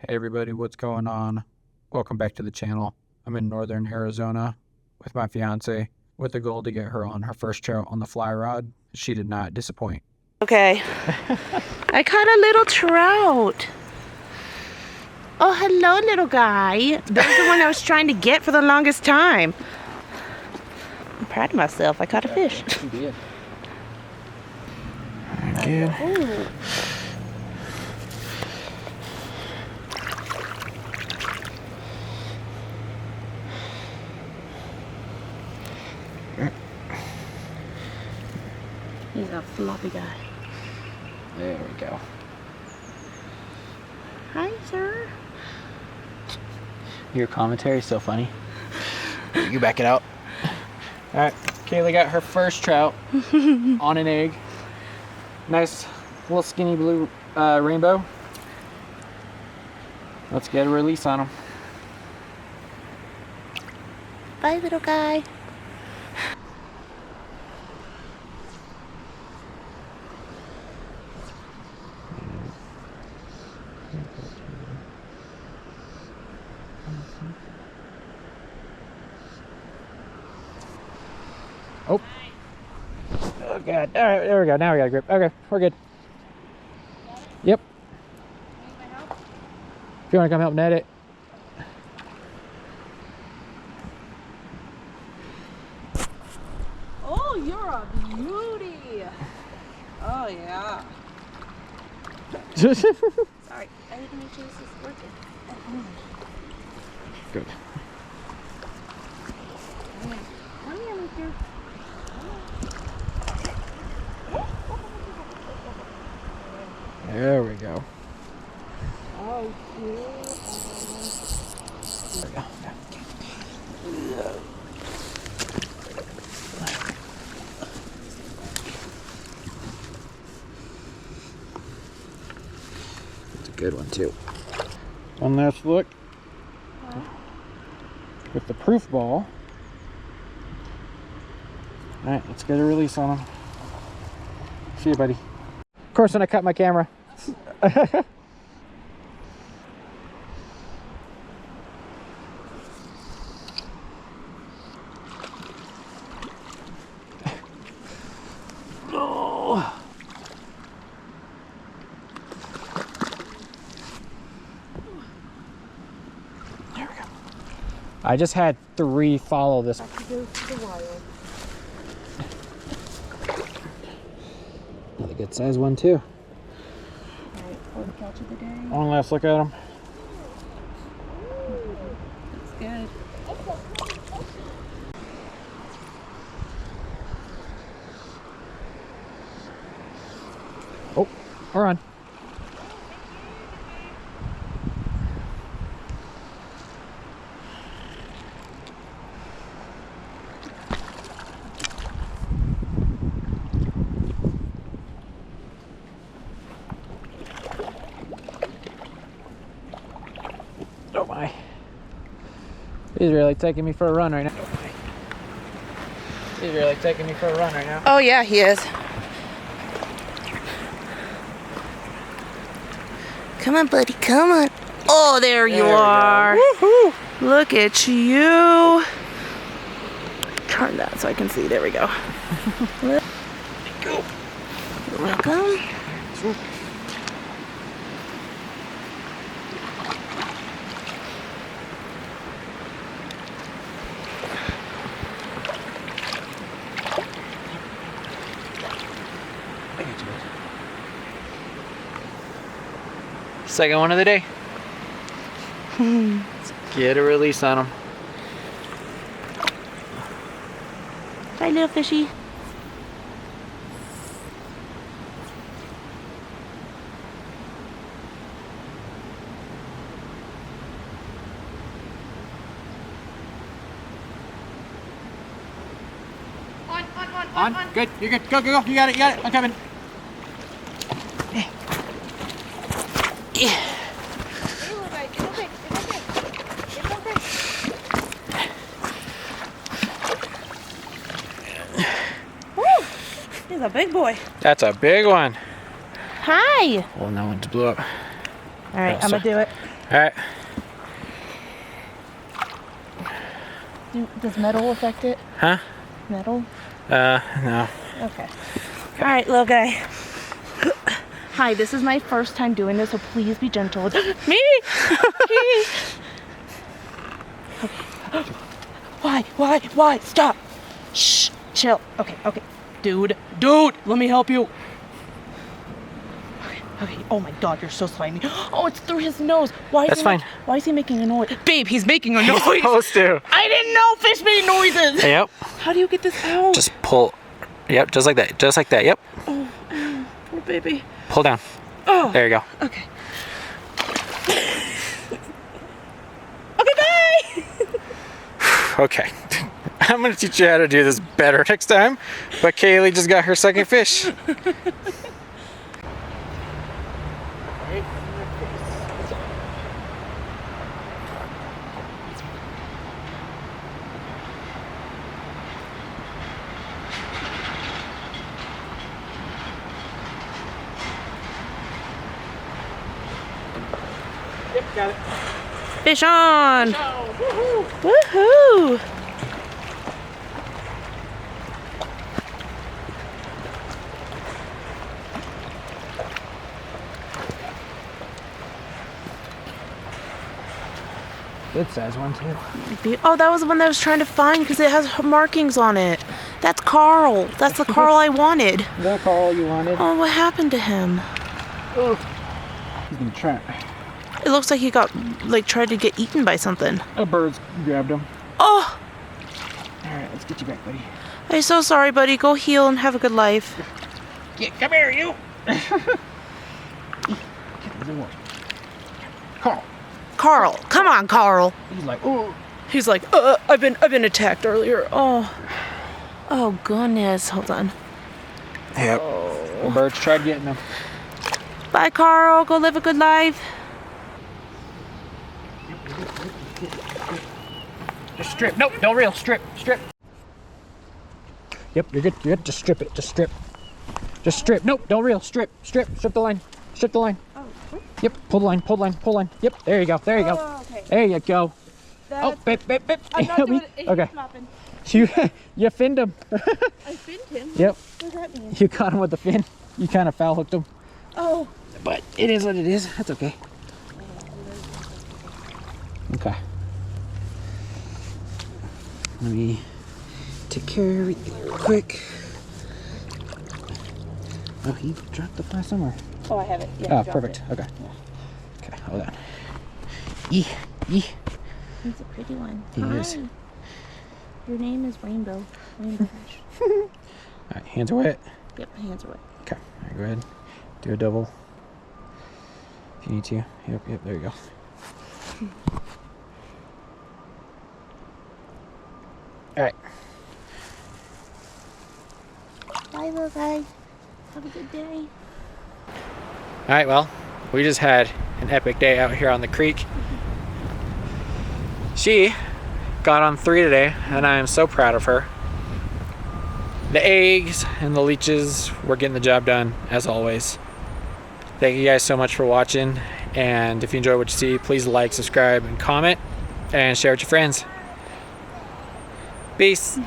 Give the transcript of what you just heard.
Hey everybody, what's going on? Welcome back to the channel. I'm in northern Arizona with my fiance with the goal to get her on her first trout on the fly rod. She did not disappoint. Okay. I caught a little trout. Oh, hello, little guy. That was the one I was trying to get for the longest time. I'm proud of myself. I caught a fish. You did. Good. Ooh. He's a floppy guy. There we go. Hi, sir. Your commentary is so funny. You back it out. All right, Kaylee got her first trout on an egg. Nice little skinny blue rainbow. Let's get a release on him. Bye, little guy. Oh. Oh God. All right, there we go. Now we got a grip. Okay, we're good. Yep. If you want to come help net it. Oh, you're a beauty. Oh, yeah. Sorry, I didn't make sure this is working. Good. Come here, Mister. There we go. Oh, cute. There we go. It's a good one too. One last look with the proof ball. All right, let's get a release on him. See you, buddy. Of course, when I cut my camera. Oh. There we go. I just had 3 follow this. Another good size one too. Alright, fourth catch of the day. One last look at him. That's good. Oh, we're on. Oh my. He's really taking me for a run right now. He's really taking me for a run right now. Oh, yeah, he is. Come on, buddy, come on. Oh, there you are. Woohoo! Look at you. Turn that so I can see. There we go. You're welcome. Second one of the day. Let's get a release on him. Bye, little fishy. On. Good. You're good. Go, go, go. You got it. You got it. I'm coming. Yeah. He's a big boy. That's a big one. Hi. Well, that one blew up. All right, I'm gonna do it. All right. Does metal affect it? Huh? Metal? No. Okay. All right, little guy. Hi, this is my first time doing this, so please be gentle with me. Okay. Why? Stop. Shh. Chill. Okay. Dude, let me help you. Okay. Oh my God, you're so slimy. Oh, it's through his nose. That's fine. Why is he making a noise? Babe, he's making a noise. He's supposed to. I didn't know fish made noises. Yep. How do you get this out? Just pull. Yep, just like that. Just like that. Yep. Oh, poor baby. Pull down. Oh. There you go. Okay. Okay, bye. Okay. I'm gonna teach you how to do this better next time. But Kaylee just got her second fish. Yep, got it. Fish on. Woohoo. Good size one too. Oh, that was the one that I was trying to find because it has markings on it. That's Carl. That's the Carl I wanted. Is that Carl you wanted? Oh, what happened to him? Oh. He's been trapped. It looks like he got, tried to get eaten by something. A bird's grabbed him. Oh! Alright, let's get you back, buddy. I'm so sorry, buddy. Go heal and have a good life. Yeah, come here, you! Carl. Come on, Carl. He's like, oh. He's like, I've been attacked earlier. Oh goodness. Hold on. Yep. The birds tried getting him. Bye, Carl. Go live a good life. Just strip. Nope, don't reel. Strip. Yep, you're good. Just strip it. Just strip. Nope, don't reel. Strip the line. Oh, Yep, pull the line. Yep, there you go. Oh, okay. There you go. That's, Oh, babe. I'm not doing it. Okay. Flopping. You finned him. I finned him? Yep. What does that mean? You caught him with the fin. You kind of foul hooked him. Oh. But it is what it is. That's okay. Okay. Let me take care of everything real quick. Oh, he dropped the fly somewhere. Oh, I have it. Yeah, Oh, perfect. Okay. Okay, hold on. Yee. He's a pretty one. He is. Your name is Rainbow. Rainbow fish. All right, hands are wet. Yep, hands are wet. Okay, all right, go ahead. Do a double. If you need to. Yep, there you go. All right. Bye, little guy. Have a good day. All right, well, we just had an epic day out here on the creek. She got on 3 today, and I am so proud of her. The eggs and the leeches, we're getting the job done, as always. Thank you guys so much for watching, and if you enjoy what you see, please like, subscribe, and comment, and share with your friends. Peace.